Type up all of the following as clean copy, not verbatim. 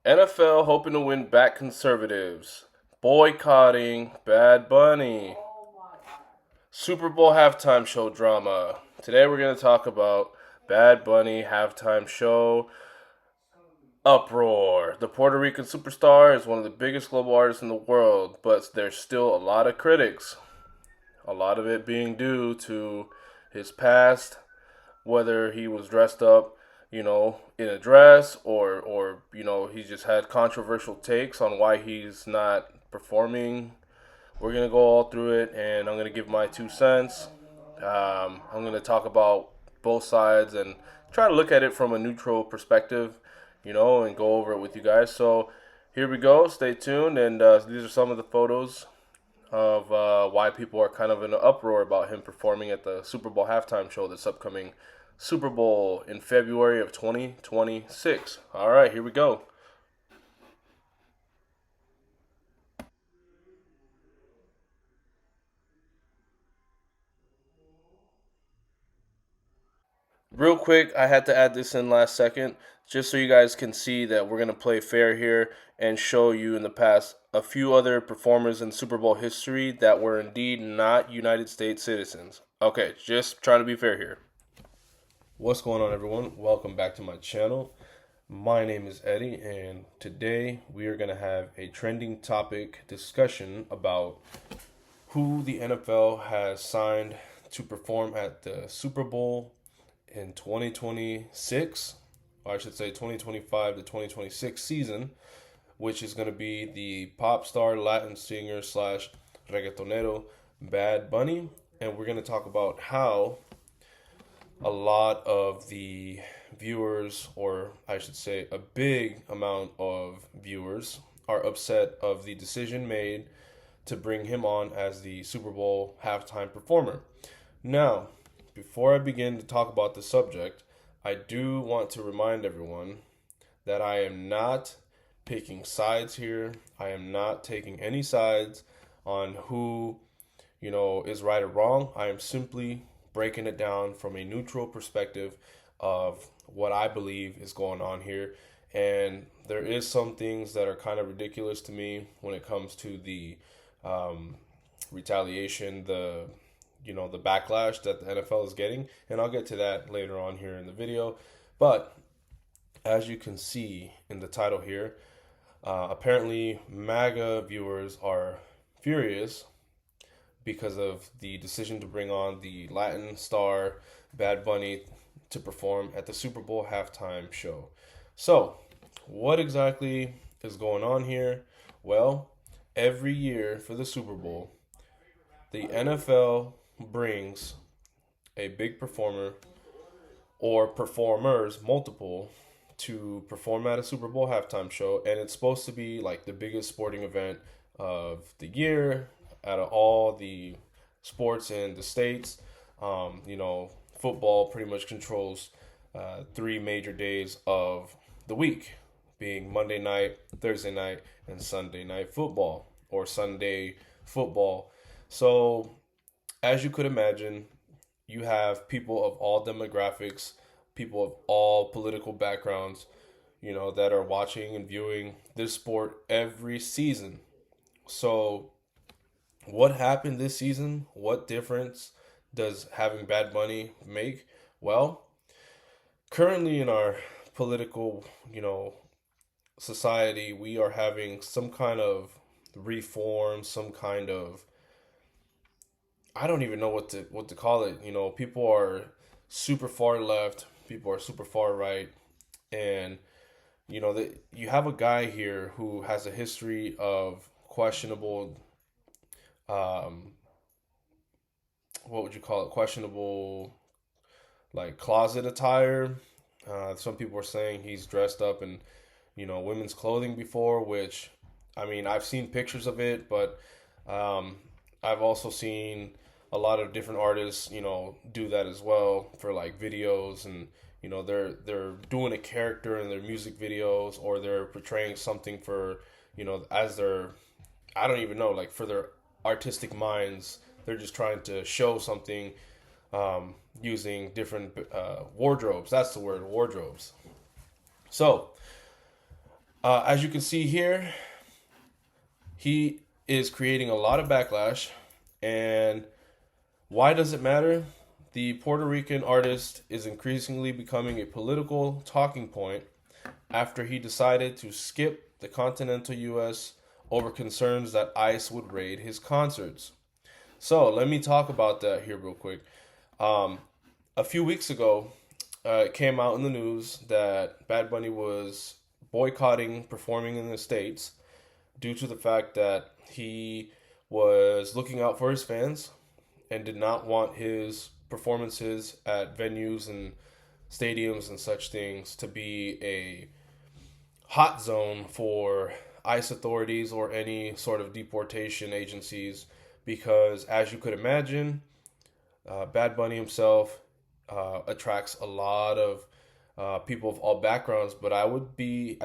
NFL hoping to win back conservatives. Boycotting Bad Bunny. Super Bowl halftime show drama. Today we're going to talk about Bad Bunny halftime show uproar. The Puerto Rican superstar is one of the biggest global artists in the world, but there's still a lot of critics. A lot of it being due to his past, whether he was dressed up, in a dress or he just had controversial takes on why he's not performing. We're gonna go all through it, and I'm gonna give my 2 cents. I'm gonna talk about both sides and try to look at it from a neutral perspective, and go over it with you guys. So here we go. Stay tuned, and these are some of the photos of why people are kind of in an uproar about him performing at the Super Bowl halftime show this upcoming Super Bowl in February of 2026. All right, here we go. Real quick, I had to add this in last second just so you guys can see that we're going to play fair here and show you in the past a few other performers in Super Bowl history that were indeed not United States citizens. Okay, just trying to be fair here. What's going on, everyone? Welcome back to my channel. My name is Eddie, and today we are going to have a trending topic discussion about who the NFL has signed to perform at the Super Bowl in 2026, or I should say 2025 to 2026 season, which is going to be the pop star Latin singer slash reggaetonero Bad Bunny. And we're going to talk about how a lot of the viewers, or I should say a big amount of viewers, are upset of the decision made to bring him on as the Super Bowl halftime performer. Now, before I begin to talk about the subject, I do want to remind everyone that I am not picking sides here. I am not taking any sides on who, is right or wrong. I am simply breaking it down from a neutral perspective of what I believe is going on here. And there is some things that are kind of ridiculous to me when it comes to the retaliation, the backlash that the NFL is getting, and I'll get to that later on here in the video. But as you can see in the title here, apparently MAGA viewers are furious because of the decision to bring on the Latin star Bad Bunny to perform at the Super Bowl halftime show. So, what exactly is going on here? Well, every year for the Super Bowl, the NFL brings a big performer or performers, multiple, to perform at a Super Bowl halftime show, and it's supposed to be like the biggest sporting event of the year out of all the sports in the states. Football pretty much controls three major days of the week, being Monday night, Thursday night, and Sunday night football, or Sunday football. So as you could imagine, you have people of all demographics, people of all political backgrounds, that are watching and viewing this sport every season. So, what happened this season? What difference does having Bad Bunny make? Well, currently in our political, society, we are having some kind of reform, some kind of, I don't even know what to call it. People are super far left, people are super far right, and you have a guy here who has a history of questionable, um, what would you call it? Questionable, like closet attire. Some people are saying he's dressed up in, women's clothing before, which, I mean, I've seen pictures of it, but I've also seen a lot of different artists, do that as well for like videos, and they're doing a character in their music videos, or they're portraying something for, as their, I don't even know, like for their artistic minds, they're just trying to show something using different wardrobes. That's the word, wardrobes. So As you can see here, he is creating a lot of backlash. And why does it matter? The Puerto Rican artist is increasingly becoming a political talking point after he decided to skip the continental US over concerns that ICE would raid his concerts. So let me talk about that here real quick. Um, a few weeks ago, it came out in the news that Bad Bunny was boycotting performing in the States due to the fact that he was looking out for his fans and did not want his performances at venues and stadiums and such things to be a hot zone for ICE authorities or any sort of deportation agencies because, as you could imagine, Bad Bunny himself attracts a lot of people of all backgrounds, but I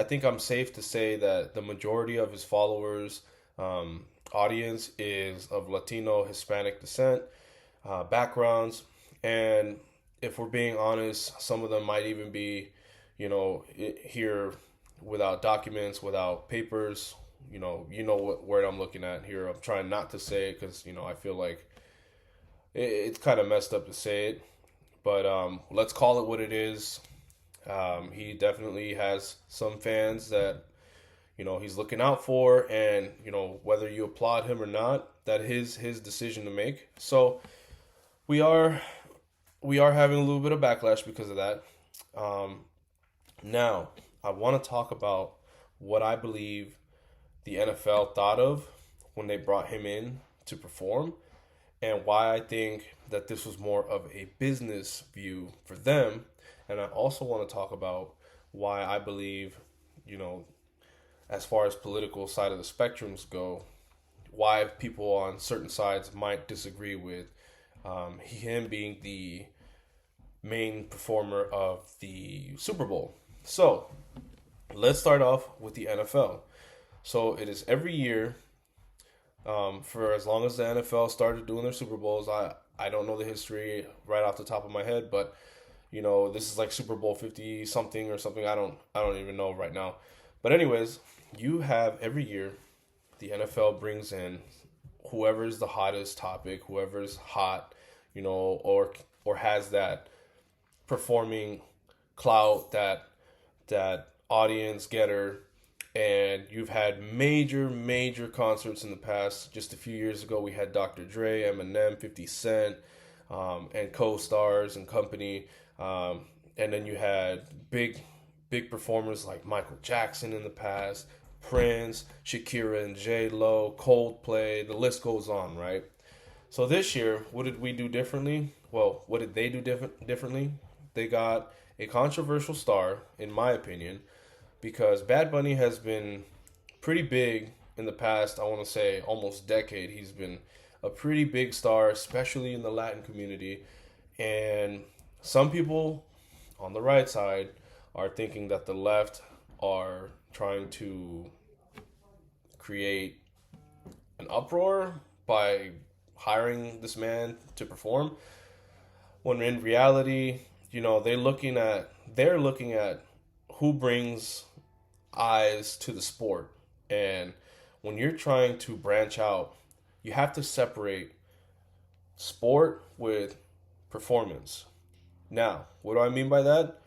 think I'm safe to say that the majority of his followers, audience is of Latino, Hispanic descent, backgrounds, and if we're being honest, some of them might even be, here without documents, without papers. You know what word I'm looking at here. I'm trying not to say it because I feel like it's kind of messed up to say it, but let's call it what it is. He definitely has some fans that he's looking out for, and whether you applaud him or not, that is his decision to make. So we are having a little bit of backlash because of that. Now I want to talk about what I believe the NFL thought of when they brought him in to perform, and why I think that this was more of a business view for them. And I also want to talk about why I believe, as far as political side of the spectrums go, why people on certain sides might disagree with him being the main performer of the Super Bowl. So let's start off with the NFL. So it is every year, for as long as the NFL started doing their Super Bowls. I don't know the history right off the top of my head, but this is like Super Bowl 50 something or something. I don't even know right now. But anyways, you have every year the NFL brings in whoever's the hottest topic, whoever's hot, or has that performing clout, that audience getter. And you've had major concerts in the past. Just a few years ago, we had Dr. Dre, Eminem, 50 Cent, and co-stars and company. And then you had big performers like Michael Jackson in the past, Prince, Shakira and J-Lo, Coldplay, the list goes on, right? So this year, what did we do differently? Well, what did they do differently? They got a controversial star, in my opinion, because Bad Bunny has been pretty big in the past, I want to say almost decade. He's been a pretty big star, especially in the Latin community. And some people on the right side are thinking that the left are trying to create an uproar by hiring this man to perform, when in reality, they're looking at who brings eyes to the sport. And when you're trying to branch out, you have to separate sport with performance. Now, what do I mean by that?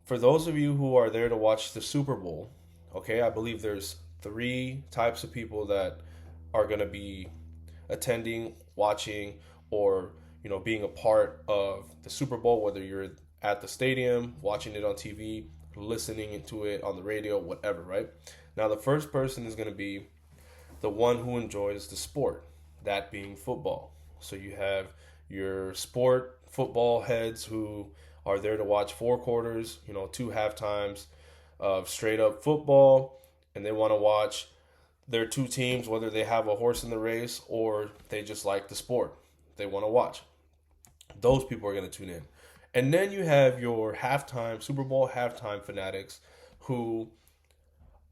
For those of you who are there to watch the Super Bowl, okay, I believe there's three types of people that are going to be attending, watching, or being a part of the Super Bowl, whether you're at the stadium, watching it on TV, listening to it on the radio, whatever, right? Now, the first person is going to be the one who enjoys the sport, that being football. So you have your sport football heads who are there to watch four quarters, two half times of straight up football, and they want to watch their two teams, whether they have a horse in the race or they just like the sport they want to watch. Those people are going to tune in. And then you have your Super Bowl halftime fanatics who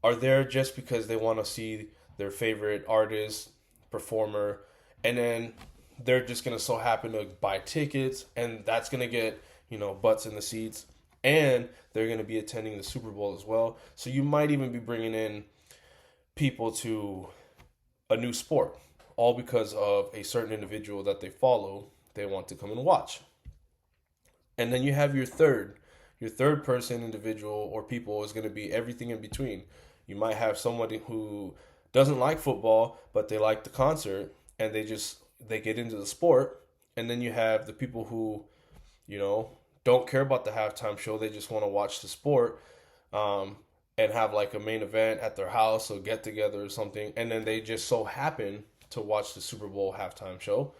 are there just because they want to see their favorite artist, performer, and then they're just going to so happen to buy tickets, and that's going to get, butts in the seats. and they're going to be attending the Super Bowl as well. So you might even be bringing in people to a new sport, all because of a certain individual that they follow, they want to come and watch. And then you have your third person individual or people is going to be everything in between. You might have somebody who doesn't like football, but they like the concert and they get into the sport. And then you have the people who, you know, don't care about the halftime show. They just want to watch the sport. And have like a main event at their house or get together or something, and then they just so happen to watch the Super Bowl halftime show,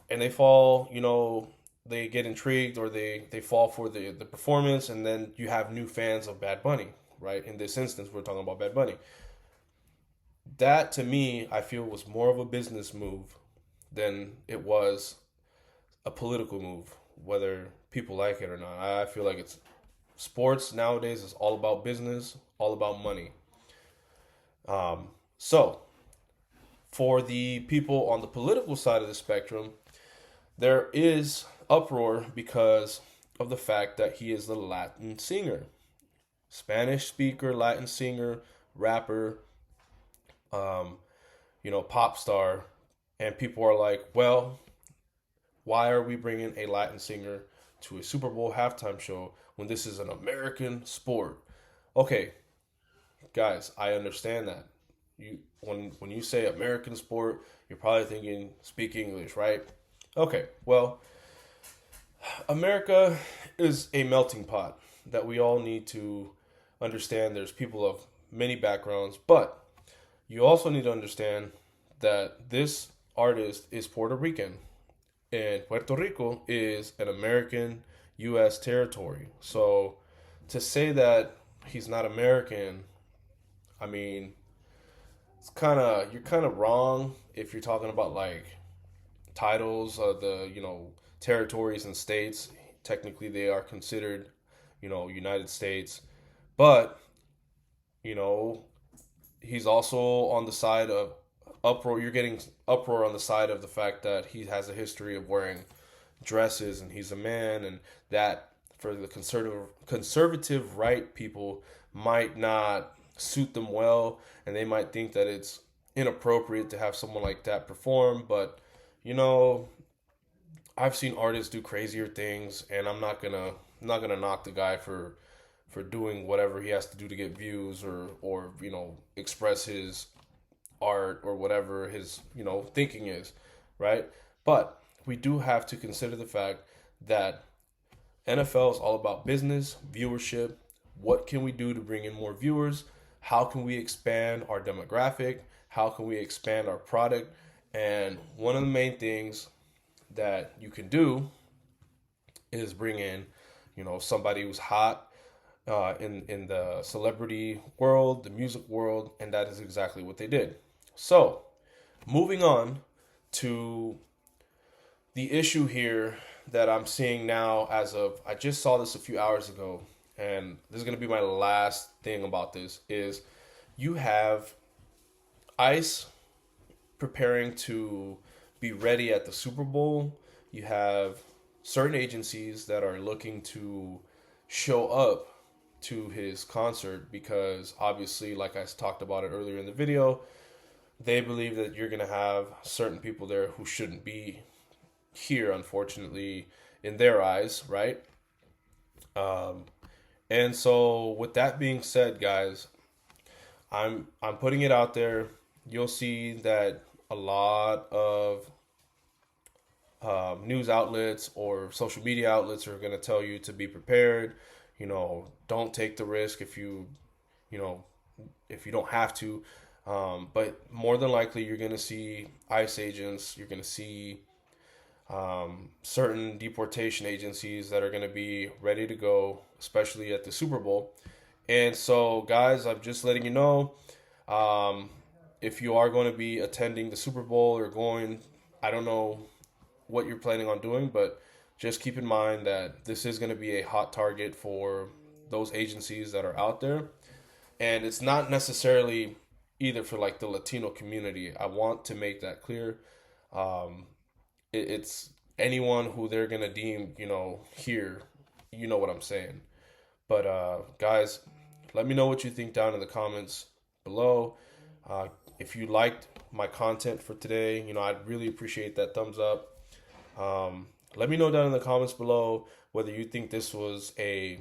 and they fall, they get intrigued or they fall for the performance, and then you have new fans of Bad Bunny, right? In this instance, we're talking about Bad Bunny. That to me, I feel was more of a business move than it was a political move, whether people like it or not. I feel like it's sports nowadays is all about business, all about money. So, for the people on the political side of the spectrum, there is uproar because of the fact that he is the Latin singer, Spanish speaker, Latin singer, rapper, um, pop star. And people are like, well, why are we bringing a Latin singer to a Super Bowl halftime show when this is an American sport? Okay, guys, I understand that. When you say American sport, you're probably thinking speak English, right? Okay, well, America is a melting pot that we all need to understand. There's people of many backgrounds, but you also need to understand that this artist is Puerto Rican, and Puerto Rico is an American U.S. territory. So to say that he's not American, I mean, you're kind of wrong if you're talking about like titles of the territories and states. Technically, they are considered United States, but you know he's also on the side of uproar. You're getting uproar on the side of the fact that he has a history of wearing dresses and he's a man, and that for the conservative right people might not suit them well, and they might think that it's inappropriate to have someone like that perform. But you know, I've seen artists do crazier things, and I'm not gonna knock the guy for doing whatever he has to do to get views or express his art or whatever his thinking is, right? But we do have to consider the fact that NFL is all about business, viewership. What can we do to bring in more viewers? How can we expand our demographic? How can we expand our product? And one of the main things that you can do is bring in, somebody who's hot in the celebrity world, the music world, and that is exactly what they did. So, moving on to the issue here that I'm seeing now I just saw this a few hours ago, and this is going to be my last thing about this, is you have ICE preparing to be ready at the Super Bowl. You have certain agencies that are looking to show up to his concert because obviously, like I talked about it earlier in the video, they believe that you're going to have certain people there who shouldn't be here, unfortunately, in their eyes, right? And so, with that being said, guys, I'm putting it out there. You'll see that a lot of news outlets or social media outlets are going to tell you to be prepared. Don't take the risk you know, if you don't have to. But more than likely, you're going to see ICE agents. You're going to see certain deportation agencies that are going to be ready to go, especially at the Super Bowl. And so, guys, I'm just letting you know, if you are going to be attending the Super Bowl or going, I don't know what you're planning on doing, but just keep in mind that this is going to be a hot target for those agencies that are out there. And it's not necessarily either for like the Latino community. I want to make that clear. It's anyone who they're going to deem, here, you know what I'm saying. But guys, let me know what you think down in the comments below. If you liked my content for today, I'd really appreciate that thumbs up. Let me know down in the comments below whether you think this was a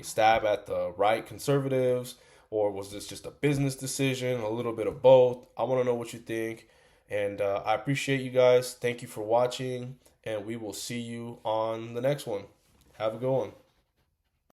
stab at the right conservatives, or was this just a business decision, a little bit of both. I want to know what you think. And I appreciate you guys. Thank you for watching, and we will see you on the next one. Have a good one.